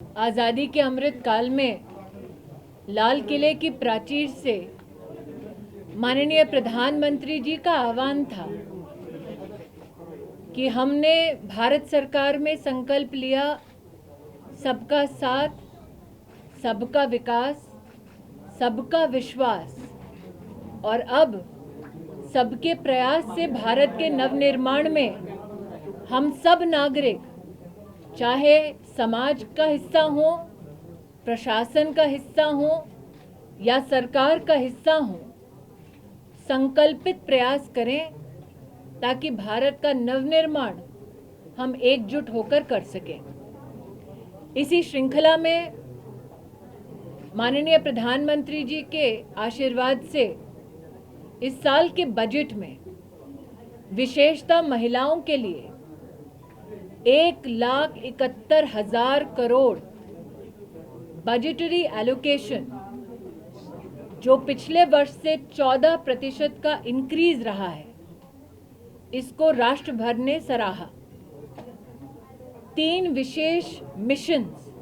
आज़ादी के अमृत काल में लाल किले की प्राचीर से माननीय प्रधानमंत्री जी का आह्वान था कि हमने भारत सरकार में संकल्प लिया सबका साथ, सबका विकास, सबका विश्वास और अब सबके प्रयास से भारत के नवनिर्माण में हम सब नागरिक, चाहे समाज का हिस्सा हो, प्रशासन का हिस्सा हो या सरकार का हिस्सा हो, संकल्पित प्रयास करें ताकि भारत का नवनिर्माण हम एकजुट होकर कर सकें। इसी श्रृंखला में माननीय प्रधानमंत्री जी के आशीर्वाद से इस साल के बजट में विशेषतः महिलाओं के लिए 1,71,000 करोड़ बजटरी एलोकेशन, जो पिछले वर्ष से 14% का इंक्रीज रहा है, इसको राष्ट्र भर ने सराहा। 3 विशेष मिशंस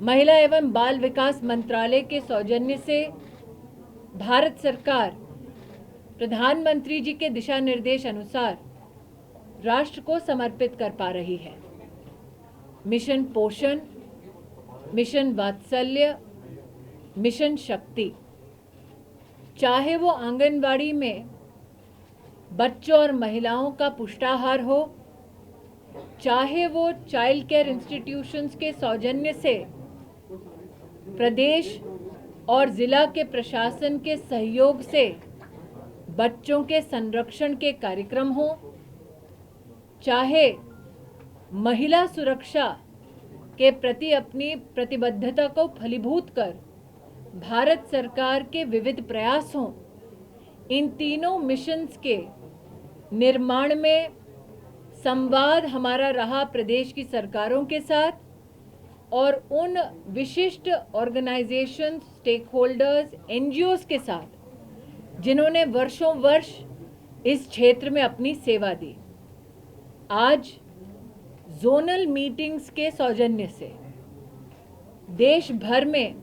महिला एवं बाल विकास मंत्रालय के सौजन्य से भारत सरकार प्रधानमंत्री जी के दिशा निर्देश अनुसार राष्ट्र को समर्पित कर पा रही है। मिशन पोषण, मिशन वात्सल्य, मिशन शक्ति, चाहे वो आंगनवाड़ी में बच्चों और महिलाओं का पुष्टाहार हो, चाहे वो चाइल्ड केयर इंस्टीट्यूशंस के सौजन्य से प्रदेश और जिला के प्रशासन के सहयोग से बच्चों के संरक्षण के कार्यक्रम हो, चाहे महिला सुरक्षा के प्रति अपनी प्रतिबद्धता को फलीभूत कर भारत सरकार के विविध प्रयास हों, इन तीनों मिशंस के निर्माण में संवाद हमारा रहा प्रदेश की सरकारों के साथ और उन विशिष्ट ऑर्गेनाइजेशन, स्टेक होल्डर्स, एनजीओज के साथ जिन्होंने वर्षों वर्ष इस क्षेत्र में अपनी सेवा दी। आज जोनल मीटिंग्स के सौजन्य से देश भर में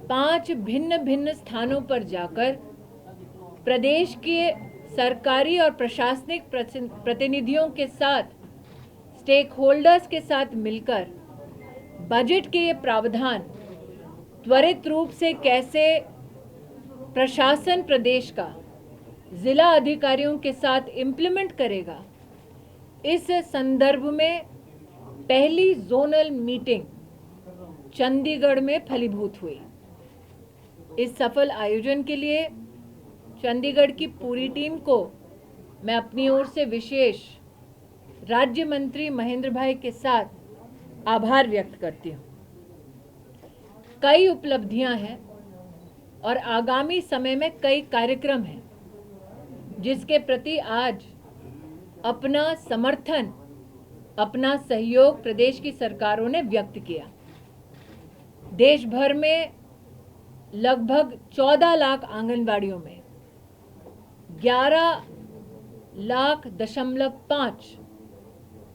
5 भिन्न भिन्न स्थानों पर जाकर प्रदेश के सरकारी और प्रशासनिक प्रतिनिधियों के साथ, स्टेक होल्डर्स के साथ मिलकर बजट के ये प्रावधान त्वरित रूप से कैसे प्रशासन प्रदेश का जिला अधिकारियों के साथ इम्प्लीमेंट करेगा, इस संदर्भ में पहली जोनल मीटिंग चंडीगढ़ में फलीभूत हुई। इस सफल आयोजन के लिए चंडीगढ़ की पूरी टीम को मैं अपनी ओर से विशेष राज्य मंत्री महेंद्र भाई के साथ आभार व्यक्त करती हूँ। कई उपलब्धियां हैं और आगामी समय में कई कार्यक्रम हैं जिसके प्रति आज अपना समर्थन, अपना सहयोग प्रदेश की सरकारों ने व्यक्त किया। देश भर में लगभग 14 लाख आंगनवाड़ियों में 11,5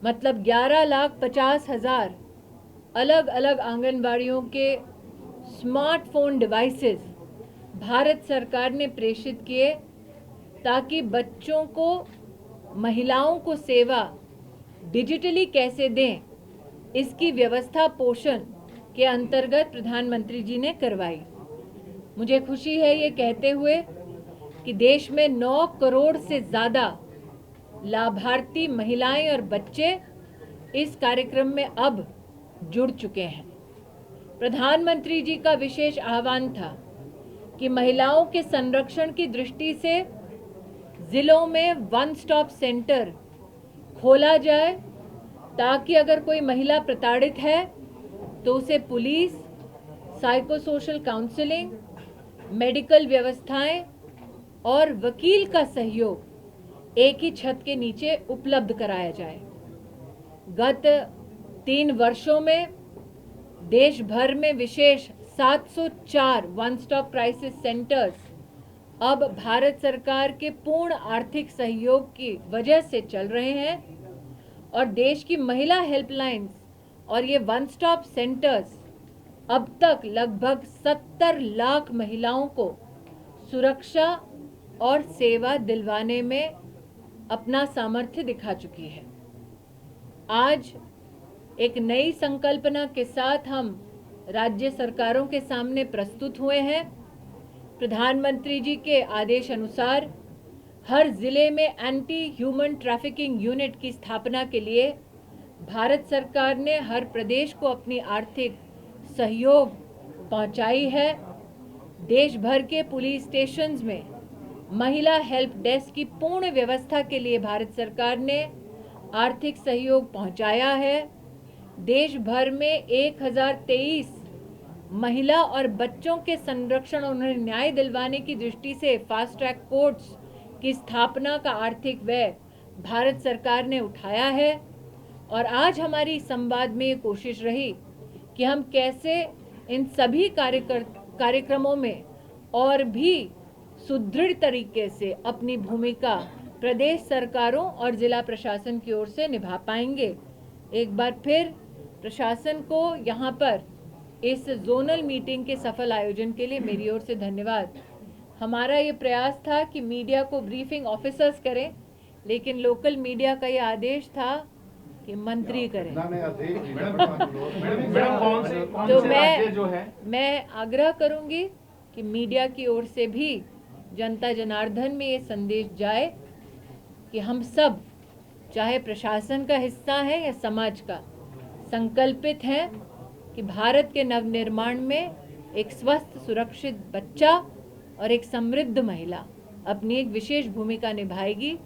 मतलब 11,50,000 अलग अलग आंगनवाड़ियों के स्मार्टफोन डिवाइसेस भारत सरकार ने प्रेषित किए ताकि बच्चों को, महिलाओं को सेवा डिजिटली कैसे दें, इसकी व्यवस्था पोषण के अंतर्गत प्रधानमंत्री जी ने करवाई। मुझे खुशी है ये कहते हुए कि देश में 9 करोड़ से ज़्यादा लाभार्थी महिलाएं और बच्चे इस कार्यक्रम में अब जुड़ चुके हैं। प्रधानमंत्री जी का विशेष आह्वान था कि महिलाओं के संरक्षण की दृष्टि से जिलों में वन स्टॉप सेंटर खोला जाए ताकि अगर कोई महिला प्रताड़ित है तो उसे पुलिस, साइकोसोशल काउंसलिंग, मेडिकल व्यवस्थाएं और वकील का सहयोग एक ही छत के नीचे उपलब्ध कराया जाए। गत 3 वर्षों में देश भर में विशेष 704 वन स्टॉप क्राइसिस सेंटर्स अब भारत सरकार के पूर्ण आर्थिक सहयोग की वजह से चल रहे हैं और देश की महिला हेल्पलाइंस और ये वन स्टॉप सेंटर्स अब तक लगभग 70 लाख महिलाओं को सुरक्षा और सेवा दिलवाने में अपना सामर्थ्य दिखा चुकी है। आज एक नई संकल्पना के साथ हम राज्य सरकारों के सामने प्रस्तुत हुए हैं। प्रधानमंत्री जी के आदेश अनुसार हर जिले में एंटी ह्यूमन ट्रैफिकिंग यूनिट की स्थापना के लिए भारत सरकार ने हर प्रदेश को अपनी आर्थिक सहयोग पहुंचाई है। देश भर के पुलिस स्टेशंस में महिला हेल्प डेस्क की पूर्ण व्यवस्था के लिए भारत सरकार ने आर्थिक सहयोग पहुंचाया है। देश भर में 1023 महिला और बच्चों के संरक्षण और उन्हें न्याय दिलवाने की दृष्टि से फास्ट ट्रैक कोर्ट्स की स्थापना का आर्थिक व्यय भारत सरकार ने उठाया है। और आज हमारी संवाद में ये कोशिश रही कि हम कैसे इन सभी कार्यक्रमों में और भी सुदृढ़ तरीके से अपनी भूमिका प्रदेश सरकारों और जिला प्रशासन की ओर से निभा पाएंगे। एक बार फिर प्रशासन को यहाँ पर इस जोनल मीटिंग के सफल आयोजन के लिए मेरी ओर से धन्यवाद। हमारा ये प्रयास था कि मीडिया को ब्रीफिंग ऑफिसर्स करें, लेकिन लोकल मीडिया का ये आदेश था कि मंत्री करें। तो मैं आग्रह करूंगी कि मीडिया की ओर से भी जनता जनार्दन में ये संदेश जाए कि हम सब, चाहे प्रशासन का हिस्सा है या समाज का, संकल्पित हैं कि भारत के नवनिर्माण में एक स्वस्थ सुरक्षित बच्चा और एक समृद्ध महिला अपनी एक विशेष भूमिका निभाएगी।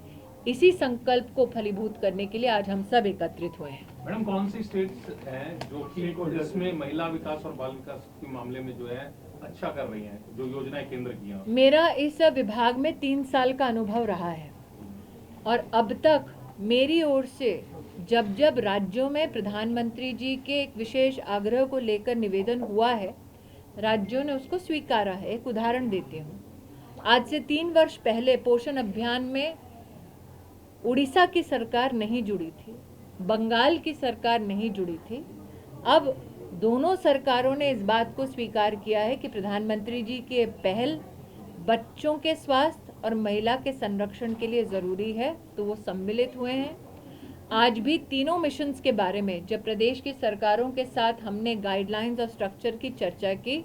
इसी संकल्प को फलीभूत करने के लिए आज हम सब एकत्रित हुए हैं। मैडम, कौन सी स्टेट्स हैं जो कि जिसमें महिला विकास और बाल विकास के मामले में जो है अच्छा कर रही हैं, जो योजनाएं केंद्र की हैं? मेरा इस विभाग में 3 साल का अनुभव रहा है और अब तक मेरी ओर से जब जब राज्यों में प्रधानमंत्री जी के एक विशेष आग्रह को लेकर निवेदन हुआ है, राज्यों ने उसको स्वीकारा है। एक उदाहरण देती हूँ। आज से 3 वर्ष पहले पोषण अभियान में उड़ीसा की सरकार नहीं जुड़ी थी, बंगाल की सरकार नहीं जुड़ी थी। अब दोनों सरकारों ने इस बात को स्वीकार किया है कि प्रधानमंत्री जी की पहल बच्चों के स्वास्थ्य और महिला के संरक्षण के लिए ज़रूरी है, तो वो सम्मिलित हुए हैं। आज भी तीनों मिशंस के बारे में जब प्रदेश की सरकारों के साथ हमने गाइडलाइंस और स्ट्रक्चर की चर्चा की,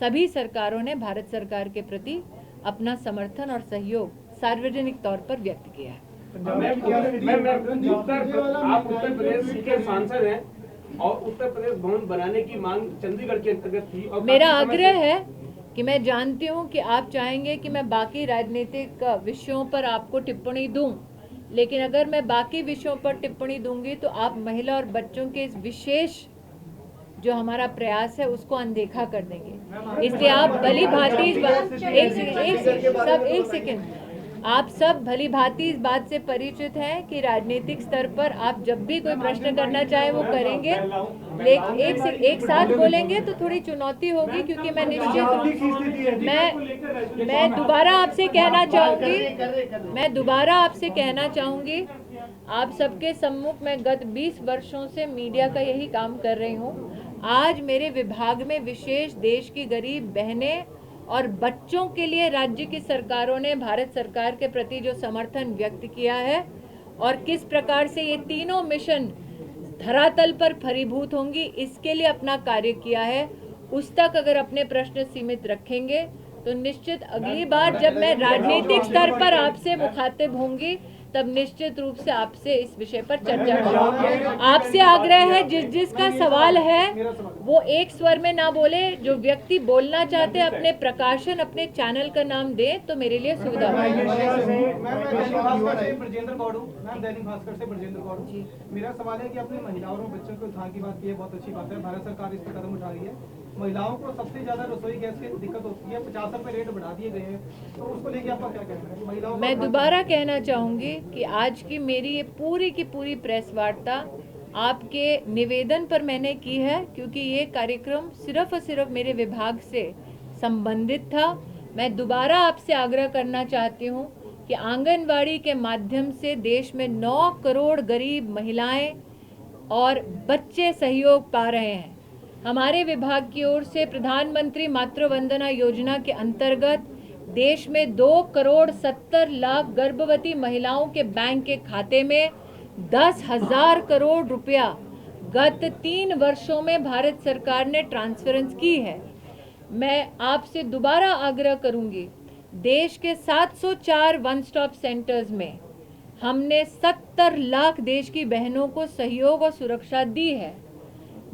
सभी सरकारों ने भारत सरकार के प्रति अपना समर्थन और सहयोग सार्वजनिक तौर पर व्यक्त किया है। आप उत्तर प्रदेश के सांसद हैं और उत्तर प्रदेश भवन बनाने की मांग चंडीगढ़ के अंतर्गत थी और मेरा आग्रह है कि मैं जानती हूं कि आप चाहेंगे कि मैं बाकी राजनीतिक विषयों पर आपको टिप्पणी दूं, लेकिन अगर मैं बाकी विषयों पर टिप्पणी दूंगी तो आप महिला और बच्चों के इस विशेष जो हमारा प्रयास है उसको अनदेखा कर देंगे। इसलिए आप भली भांति एक सेकेंड आप सब भली भांति इस बात से परिचित हैं कि राजनीतिक स्तर पर आप जब भी कोई प्रश्न करना चाहे वो करेंगे, लेकिन एक साथ बोलेंगे तो थोड़ी चुनौती होगी, क्योंकि मैं निश्चित मैं दोबारा आपसे कहना चाहूँगी आप सबके सम्मुख मैं गत 20 वर्षों से मीडिया का यही काम कर रही हूँ। आज मेरे विभाग में विशेष देश की गरीब बहनें और बच्चों के लिए राज्य की सरकारों ने भारत सरकार के प्रति जो समर्थन व्यक्त किया है और किस प्रकार से ये तीनों मिशन धरातल पर फलीभूत होंगी, इसके लिए अपना कार्य किया है। उस तक अगर अपने प्रश्न सीमित रखेंगे तो निश्चित अगली बार जब मैं राजनीतिक स्तर पर आपसे मुखातिब होंगी तब निश्चित रूप से आपसे इस विषय पर चर्चा करूंगी। आपसे आग्रह है जिसका सवाल है वो एक स्वर में ना बोले, जो व्यक्ति बोलना चाहते हैं अपने प्रकाशन अपने चैनल का नाम दे तो मेरे लिए सुविधा होगी। मेरा सवाल है कि अपने महिलाओं और बच्चों के उत्थान की बात की है, बहुत अच्छी बात है, भारत सरकार इस पर कदम उठा रही है। महिलाओं को सबसे ज्यादा रसोई गैस की दिक्कत होती है, 50 रुपए रेट बढ़ा दिए गए हैं, तो उसको लेके आपका क्या कहना है? महिलाओं मैं दोबारा कहना चाहूँगी कि आज की मेरी ये पूरी की पूरी प्रेस वार्ता आपके निवेदन पर मैंने की है, क्योंकि ये कार्यक्रम सिर्फ और सिर्फ मेरे विभाग से संबंधित था। मैं दोबारा आपसे आग्रह करना चाहती हूँ कि आंगनवाड़ी के माध्यम से देश में 9 करोड़ गरीब महिलाएं और बच्चे सहयोग पा रहे हैं। हमारे विभाग की ओर से प्रधानमंत्री मातृ वंदना योजना के अंतर्गत देश में 2,70,00,000 गर्भवती महिलाओं के बैंक के खाते में 10,000 करोड़ रुपया गत 3 वर्षों में भारत सरकार ने ट्रांसफरेंस की है। मैं आपसे दोबारा आग्रह करूंगी, देश के 704 वन स्टॉप सेंटर्स में हमने 70 लाख देश की बहनों को सहयोग और सुरक्षा दी है।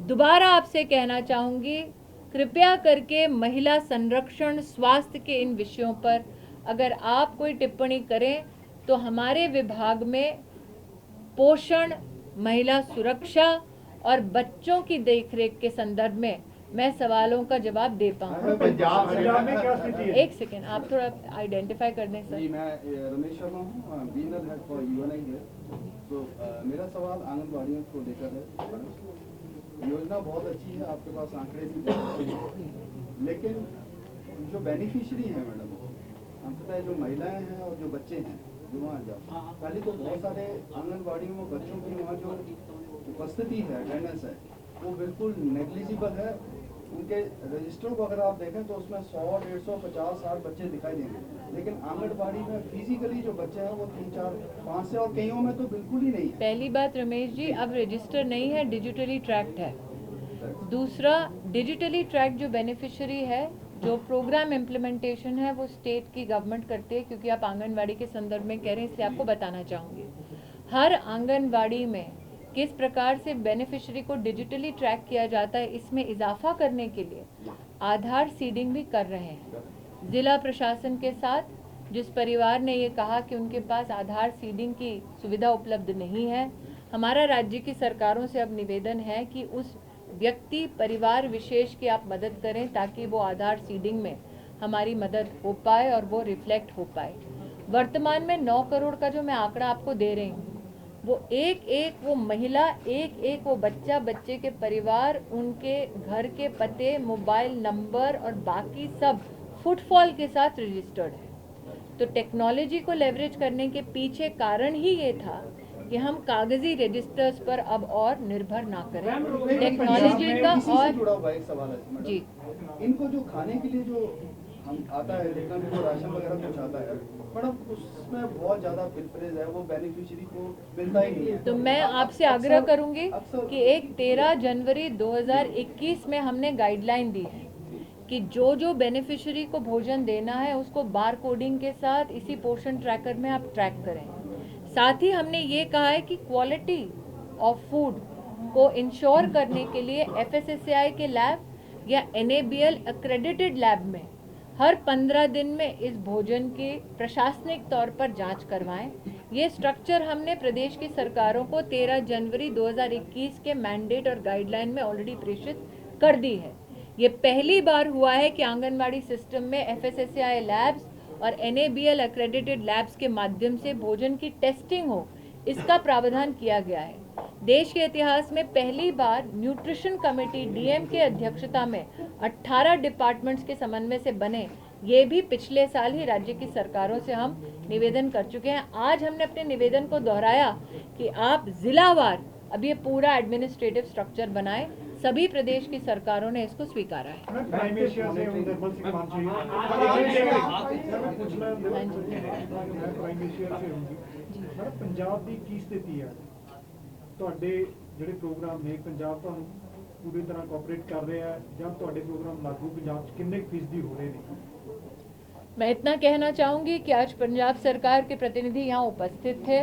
दोबारा आपसे कहना चाहूँगी, कृपया करके महिला संरक्षण, स्वास्थ्य के इन विषयों पर अगर आप कोई टिप्पणी करें तो हमारे विभाग में पोषण, महिला सुरक्षा और बच्चों की देखरेख के संदर्भ में मैं सवालों का जवाब दे पाऊँ। पंजाब में क्या स्थिति है? एक सेकेंड, आप थोड़ा आइडेंटिफाई कर दें सर। जी, मैं रमेश शर्मा हूँ, बीनर हेड फॉर यूएनआई है। तो मेरा सवाल आंगनबाड़ियों को लेकर है। योजना बहुत अच्छी है, आपके पास आंकड़े भी बहुत अच्छे हैं, लेकिन जो बेनिफिशियरी है मैडम, अंततः जो महिलाएं हैं और जो बच्चे हैं जो वहाँ जाओ, पहले तो बहुत सारे आंगनबाड़ियों में बच्चों की वहाँ जो उपस्थिति है, अटेंडेंस है, वो बिल्कुल नेग्लिजिबल है। उनके रजिस्टर को अगर आप देखें तो उसमें 100, 150, 50, 60 बच्चे दिखाई देंगे, लेकिन आंगनबाड़ी में फिजिकली जो बच्चे हैं वो 3, 4, 5 से, और कईयों में तो बिल्कुल ही नहीं है। पहली बात रमेश जी, अब रजिस्टर नहीं है, डिजिटली ट्रैक्ड है। दूसरा, डिजिटली ट्रैक जो बेनिफिशियरी है, जो प्रोग्राम इम्प्लीमेंटेशन है वो स्टेट की गवर्नमेंट करती है, क्योंकि आप आंगनवाड़ी के संदर्भ में कह रहे हैं, इसलिए आपको बताना चाहूँगी हर आंगनवाड़ी में किस प्रकार से बेनिफिशियरी को डिजिटली ट्रैक किया जाता है। इसमें इजाफा करने के लिए आधार सीडिंग भी कर रहे हैं जिला प्रशासन के साथ। जिस परिवार ने ये कहा कि उनके पास आधार सीडिंग की सुविधा उपलब्ध नहीं है, हमारा राज्य की सरकारों से अब निवेदन है कि उस व्यक्ति, परिवार विशेष की आप मदद करें ताकि वो आधार सीडिंग में हमारी मदद हो पाए और वो रिफ्लेक्ट हो पाए। वर्तमान में 9 करोड़ का जो मैं आंकड़ा आपको दे रही हूँ, वो एक वो महिला, एक वो बच्चा, बच्चे के परिवार, उनके घर के पते, मोबाइल नंबर और बाकी सब फुटफॉल के साथ रजिस्टर्ड है। तो टेक्नोलॉजी को लेवरेज करने के पीछे कारण ही ये था कि हम कागजी रजिस्टर्स पर अब और निर्भर ना करें। टेक्नोलॉजी का और जुड़ा हुआ एक सवाल है मैडम। जी, इनको जो खाने के लिए जो हम आता है, जितना भी जो राशन वगैरह कुछ आता है मैडम, उसमें बहुत ज्यादा प्रेफरेंस है, वो बेनिफिशियरी को मिलता ही नहीं है। तो मैं आपसे आग्रह करूंगी कि 13 जनवरी 2021 में हमने गाइडलाइन दी है कि जो बेनिफिशियरी को भोजन देना है उसको बार कोडिंग के साथ इसी पोषण ट्रैकर में आप ट्रैक करें। साथ ही हमने ये कहा है कि क्वालिटी ऑफ फूड को इंश्योर करने के लिए FSSAI के लैब या NABL एक्रेडिटेड लैब में हर 15 दिन में इस भोजन की प्रशासनिक तौर पर जांच करवाएं। ये स्ट्रक्चर हमने प्रदेश की सरकारों को 13 जनवरी 2021 के मैंडेट और गाइडलाइन में ऑलरेडी प्रेषित कर दी है। ये पहली बार हुआ है कि आंगनबाड़ी सिस्टम में FSSAI लैब्स और NABL एक्रेडिटेड लैब्स के माध्यम से भोजन की टेस्टिंग हो, इसका प्रावधान किया गया है। देश के इतिहास में पहली बार न्यूट्रिशन कमेटी DM के अध्यक्षता में 18 डिपार्टमेंट्स के समन्वय से बने, ये भी पिछले साल ही राज्य की सरकारों से हम निवेदन कर चुके हैं। आज हमने अपने निवेदन को दोहराया कि आप जिलावार अब ये पूरा एडमिनिस्ट्रेटिव स्ट्रक्चर बनाएं। सभी प्रदेश की सरकारों ने इसको स्वीकारा है। प्राइम एशिया से निर्मल सिंह मांझी, पंजाब की की स्थिति है, ਤੁਹਾਡੇ ਜਿਹੜੇ ਪ੍ਰੋਗਰਾਮ ਨੇ ਪੰਜਾਬ ਤੁਹਾਨੂੰ पूरी तरह कोऑपरेट कर रहे हैं, जब ਤੁਹਾਡੇ प्रोग्राम लागू पंजाब ਚ किन्ने फीसदी हो रहे हैं? मैं इतना कहना चाहूँगी कि आज पंजाब सरकार के प्रतिनिधि यहाँ उपस्थित थे।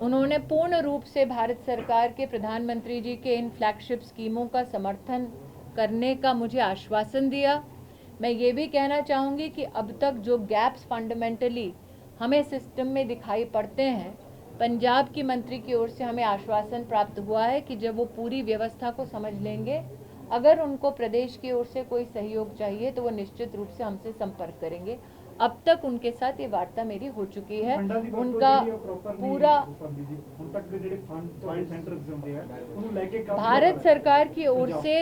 उन्होंने पूर्ण रूप से भारत सरकार के प्रधानमंत्री जी के इन फ्लैगशिप स्कीमों का समर्थन करने का मुझे आश्वासन दिया। मैं ये भी कहना चाहूँगी कि अब तक जो गैप्स फंडामेंटली हमें सिस्टम में दिखाई पड़ते हैं, पंजाब की मंत्री की ओर से हमें आश्वासन प्राप्त हुआ है कि जब वो पूरी व्यवस्था को समझ लेंगे, अगर उनको प्रदेश की ओर से कोई सहयोग चाहिए तो वो निश्चित रूप से हमसे संपर्क करेंगे। अब तक उनके साथ ये वार्ता मेरी हो चुकी है। उनका पूरा भारत सरकार की ओर से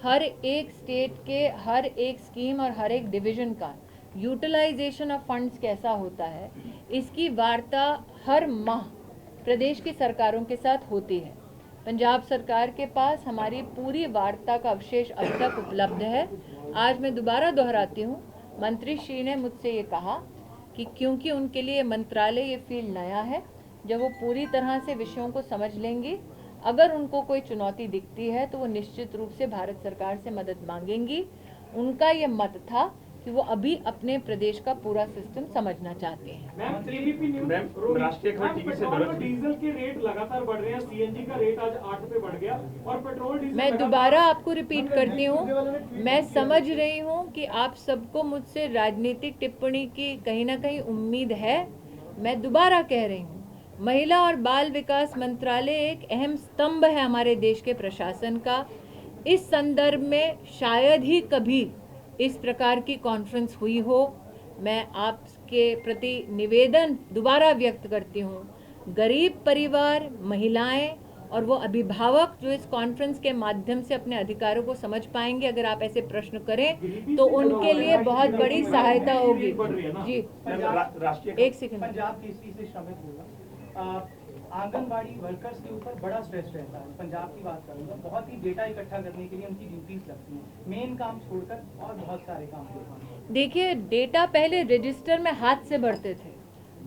हर एक स्टेट के हर एक स्कीम और हर एक डिवीजन का यूटिलाइजेशन ऑफ फंड्स कैसा होता है, इसकी वार्ता हर माह प्रदेश की सरकारों के साथ होती है। पंजाब सरकार के पास हमारी पूरी वार्ता का अवशेष अब तक उपलब्ध है। आज मैं दोबारा दोहराती हूँ, मंत्री श्री ने मुझसे ये कहा कि क्योंकि उनके लिए मंत्रालय ये फील्ड नया है, जब वो पूरी तरह से विषयों को समझ लेंगी, अगर उनको कोई चुनौती दिखती है तो वो निश्चित रूप से भारत सरकार से मदद मांगेंगी। उनका ये मत था कि वो अभी अपने प्रदेश का पूरा सिस्टम समझना चाहते हैं। मैम, ABP न्यूज़ राष्ट्रीय खबर टीवी से पेट्रोल और डीजल के रेट लगातार बढ़ रहे हैं। सीएनजी का रेट आज 8 रुपए बढ़ गया और पेट्रोल डीजल मैं दोबारा आपको रिपीट करती हूँ, मैं समझ रही हूँ कि आप सबको मुझसे राजनीतिक टिप्पणी की कहीं ना कहीं उम्मीद है। मैं दोबारा कह रही हूँ, महिला और बाल विकास मंत्रालय एक अहम स्तंभ है हमारे देश के प्रशासन का। इस संदर्भ में शायद ही कभी इस प्रकार की कॉन्फ्रेंस हुई हो। मैं आपके प्रति निवेदन दोबारा व्यक्त करती हूँ, गरीब परिवार, महिलाएं और वो अभिभावक जो इस कॉन्फ्रेंस के माध्यम से अपने अधिकारों को समझ पाएंगे, अगर आप ऐसे प्रश्न करें तो उनके लिए बहुत बड़ी सहायता होगी। जी राष्ट्रीय एक सेकंड। पंजाब केसरी से श्रमिक होगा, आंगनबाड़ी वर्कर्स के ऊपर बड़ा स्ट्रेस रहता है। पंजाब की बात करूंगा, बहुत ही डेटा इकट्ठा करने के लिए उनकी ड्यूटीज लगती हैं, मेन काम छोड़कर और बहुत सारे काम होते हैं। देखिए, डेटा पहले रजिस्टर में हाथ से भरते थे,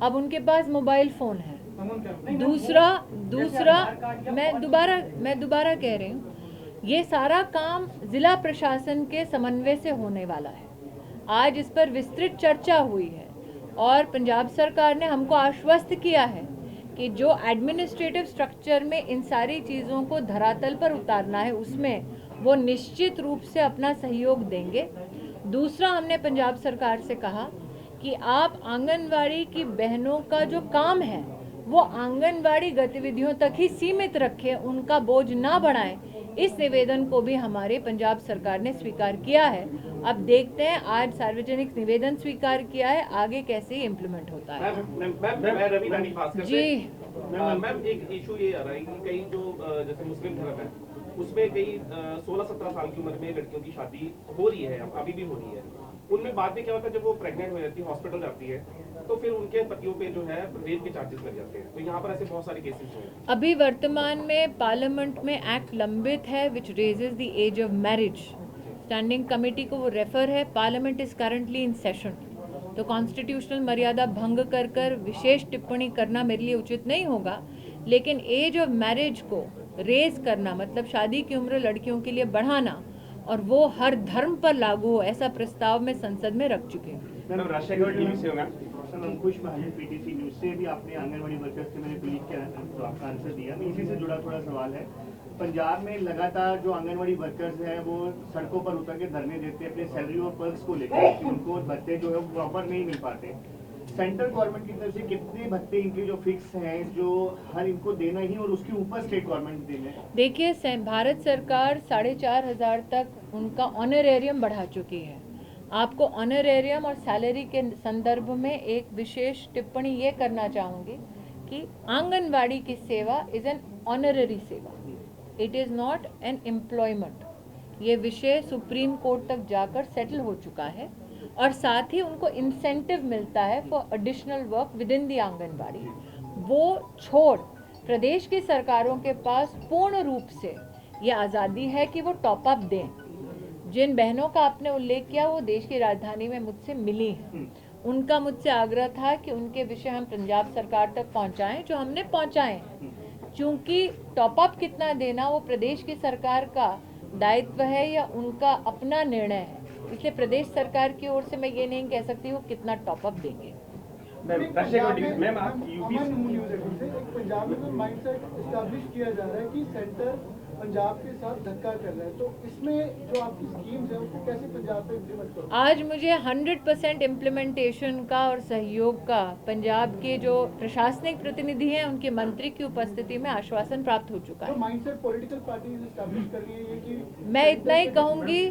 अब उनके पास मोबाइल फोन है। दूसरा मैं दोबारा कह रही हूँ, ये सारा काम जिला प्रशासन के समन्वय से होने वाला है। आज इस पर विस्तृत चर्चा हुई है और पंजाब सरकार ने हमको आश्वस्त किया है कि जो एडमिनिस्ट्रेटिव स्ट्रक्चर में इन सारी चीज़ों को धरातल पर उतारना है, उसमें वो निश्चित रूप से अपना सहयोग देंगे। दूसरा, हमने पंजाब सरकार से कहा कि आप आंगनवाड़ी की बहनों का जो काम है वो आंगनवाड़ी गतिविधियों तक ही सीमित रखें, उनका बोझ ना बढ़ाएं। इस निवेदन को भी हमारे पंजाब सरकार ने स्वीकार किया है। अब देखते हैं, आज सार्वजनिक निवेदन स्वीकार किया है, आगे कैसे इम्प्लीमेंट होता है। मैं रवि रानी भास्कर से। जी मैम, एक इशू ये आ रहा है कि कई जो जैसे मुस्लिम धर्म है उसमें कई 16-17 साल की उम्र में लड़कियों की शादी हो रही है, अभी भी हो रही है। उनमें बाद में क्या होता है, जब वो प्रेग्नेंट हो जाती है, हॉस्पिटल जाती है, तो फिर उनके पतियों पे जो है रेप के चार्जेस लग जाते हैं। तो यहाँ पर ऐसे बहुत सारे केसेस हुए हैं। अभी वर्तमान में पार्लियामेंट में एक्ट लंबित है which raises the age of marriage. Standing committee को वो रेफर है। Parliament is currently in session, तो कॉन्स्टिट्यूशनल मर्यादा भंग कर विशेष टिप्पणी करना मेरे लिए उचित नहीं होगा। लेकिन एज ऑफ मैरिज को रेज करना मतलब शादी की उम्र लड़कियों के लिए बढ़ाना और वो हर धर्म पर लागू हो, ऐसा प्रस्ताव में संसद में रख चुके हैं। मैम, राष्ट्रीय खबर टीवी से होगा। अंकुश महाजन, पीटीसी न्यूज से भी आपने आंगनवाड़ी वर्कर्स के मैंने क्लिक किया, तो आपका आंसर दिया। मैं इसी से जुड़ा थोड़ा सवाल है। पंजाब में लगातार जो आंगनवाड़ी वर्कर्स हैं वो सड़कों पर उतर के धरने देते हैं अपने सैलरी और पर्क्स को लेकर कि उनको भत्ते जो है वो प्रॉपर नहीं मिल पाते। सेंट्रल गवर्नमेंट की तरफ से कितने भत्ते इनके जो फिक्स हैं जो हर इनको देना ही और उसके ऊपर स्टेट गवर्नमेंट देना है? देखिए, भारत सरकार 4,500 तक उनका ऑनरेरियम बढ़ा चुकी है। आपको ऑनरेरियम और सैलरी के संदर्भ में एक विशेष टिप्पणी ये करना चाहूँगी कि आंगनवाड़ी की सेवा इज़ एन ऑनररी सेवा, it is not an employment. ये विषय सुप्रीम कोर्ट तक जाकर सेटल हो चुका है और साथ ही उनको इंसेंटिव मिलता है for additional work within the anganwadi. वो छोड़ प्रदेश की सरकारों के पास पूर्ण रूप से ये आज़ादी है कि वो टॉप अप दें। जिन बहनों का आपने उल्लेख किया वो देश की राजधानी में मुझसे मिली हैं, उनका मुझसे आग्रह था कि उनके विषय हम पंजाब सरकार तक पहुंचाएं, जो हमने पहुंचाए हैं। चूँकि टॉप अप कितना देना वो प्रदेश की सरकार का दायित्व है या उनका अपना निर्णय है, इसलिए प्रदेश सरकार की ओर से मैं ये नहीं कह सकती हूँ कितना टॉप अप देंगे। मैम, आप यूपी पंजाब में माइंडसेट एस्टैब्लिश किया जा रहा है कि सेंटर पंजाब के साथ धक्का कर रहा है, तो इसमें जो आपकी स्कीम्स है उसको कैसे पंजाब पे इम्प्लीमेंट करोगे? आज मुझे 100% इम्प्लीमेंटेशन का और सहयोग का पंजाब के जो प्रशासनिक प्रतिनिधि हैं उनके मंत्री की उपस्थिति में आश्वासन प्राप्त हो चुका है। तो माइंडसेट पॉलिटिकल पार्टी एस्टैब्लिश कर रही है ये कि मैं इतना ही कहूँगी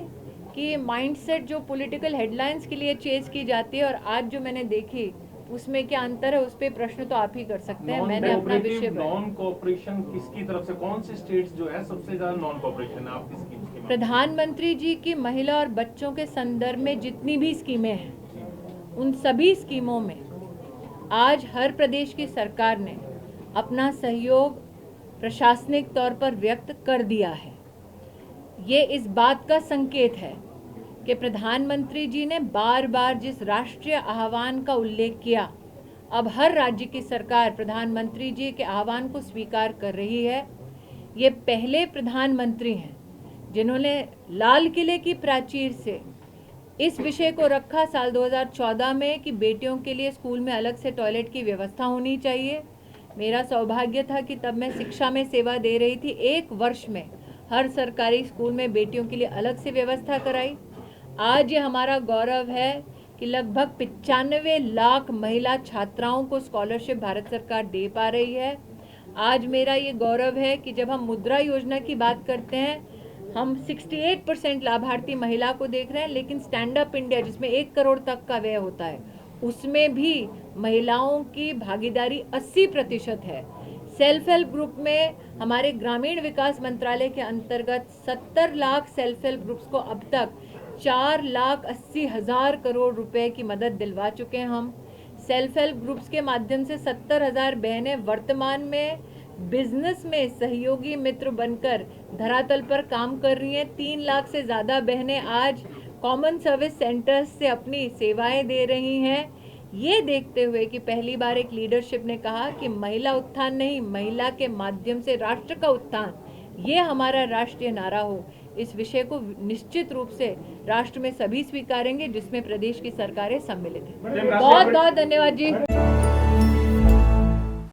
कि माइंडसेट जो पॉलिटिकल हेडलाइंस के लिए चेज की जाती है और आज जो मैंने देखी उसमें क्या अंतर है, उस पे प्रश्न तो आप ही कर सकते हैं। मैंने अपना विषय नॉन कोऑपरेशन किसकी तरफ से, कौन से स्टेट्स जो है सबसे ज्यादा नॉन कोऑपरेशन आप किसकी? प्रधानमंत्री जी की महिला और बच्चों के संदर्भ में जितनी भी स्कीमें हैं उन सभी स्कीमों में आज हर प्रदेश की सरकार ने अपना सहयोग प्रशासनिक तौर पर व्यक्त कर दिया है। ये इस बात का संकेत है कि प्रधानमंत्री जी ने बार बार जिस राष्ट्रीय आह्वान का उल्लेख किया, अब हर राज्य की सरकार प्रधानमंत्री जी के आह्वान को स्वीकार कर रही है। ये पहले प्रधानमंत्री हैं जिन्होंने लाल किले की प्राचीर से इस विषय को रखा साल 2014 में कि बेटियों के लिए स्कूल में अलग से टॉयलेट की व्यवस्था होनी चाहिए। मेरा सौभाग्य था कि तब मैं शिक्षा में सेवा दे रही थी। 1 वर्ष में हर सरकारी स्कूल में बेटियों के लिए अलग से व्यवस्था कराई। आज ये हमारा गौरव है कि लगभग 95 लाख महिला छात्राओं को स्कॉलरशिप भारत सरकार दे पा रही है। आज मेरा ये गौरव है कि जब हम मुद्रा योजना की बात करते हैं, हम 68% लाभार्थी महिला को देख रहे हैं, लेकिन स्टैंड अप इंडिया जिसमें 1 करोड़ तक का व्यय होता है, उसमें भी महिलाओं की भागीदारी 80% है। सेल्फ हेल्प ग्रुप में हमारे ग्रामीण विकास मंत्रालय के अंतर्गत 70 लाख सेल्फ हेल्प ग्रुप्स को अब तक 4,80,000 करोड़ रुपए की मदद दिलवा चुके हैं। हम सेल्फ हेल्प ग्रुप्स के माध्यम से 70,000 बहनें वर्तमान में बिजनेस में सहयोगी मित्र बनकर धरातल पर काम कर रही हैं। 3 लाख से ज़्यादा बहनें आज कॉमन सर्विस सेंटर्स से अपनी सेवाएं दे रही हैं। ये देखते हुए कि पहली बार एक लीडरशिप ने कहा कि महिला उत्थान नहीं, महिला के माध्यम से राष्ट्र का उत्थान, ये हमारा राष्ट्रीय नारा हो। इस विषय को निश्चित रूप से राष्ट्र में सभी स्वीकारेंगे, जिसमें प्रदेश की सरकारें सम्मिलित हैं। बहुत बहुत धन्यवाद जी।